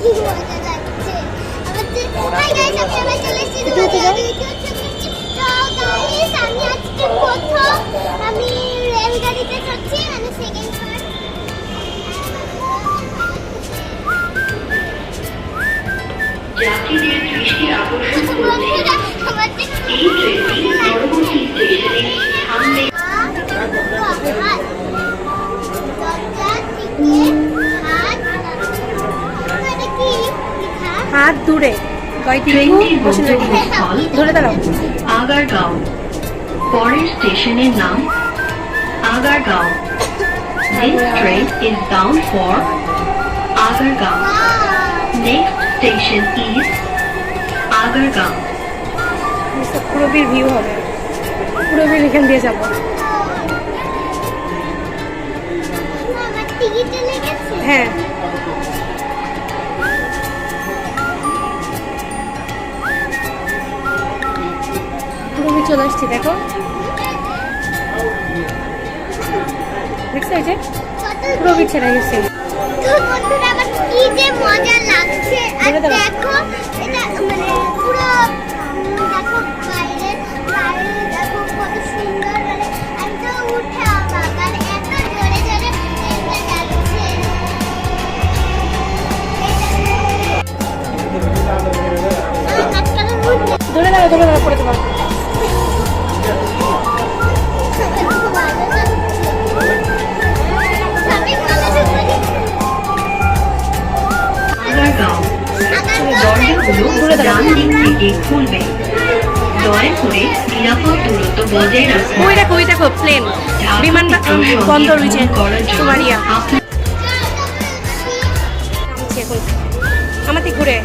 কি মজা লাগছে। হাই গাইস, আমি আবার চলে এসেছি তোমাদের ভিডিও চলছে। তো গাইস, আমি আজকে প্রথম আমি রেলগাড়িতে চড়ছি, মানে সেকেন্ড পার্ট। যাত্রীদের দৃষ্টি আকর্ষণ করতে এই ট্রেনটি পরবর্তী স্টেশনে থামবে। হাত দূরে ধরে দাঁড়াও। আগারগাঁও। পরের স্টেশনের নাম Agargaon. This train is bound for Agargaon. Next station is Agargaon. পুরোবির ভিউ হবে, পুরোবির এখান দিয়ে যাবো। হ্যাঁ, পুরোবির চলে আসছি, দেখো দেখছো এই যে পুরোবির ছেড়ে গেছে। তো বন্ধুরা, আমার কি যে মজা লাগছে। আর দেখো এটা মানে পুরো দেখো বাইরে দেখো কত সুন্দর, মানে একদম উঠে আবার এত জোরে জোরে ট্রেনটা যাচ্ছে। ধরে দাঁড়াও পড়ে তোমার। আগারগাঁও। দরজাগুলো ডান দিক থেকে খুলবে। দয়া করে নিরাপদ দূরত্ব বজায় রাখুন। ওই দেখো প্লেন, বিমান বন্দর হয়েছে তোমার ইয়া। আমার থেকে ঘুরে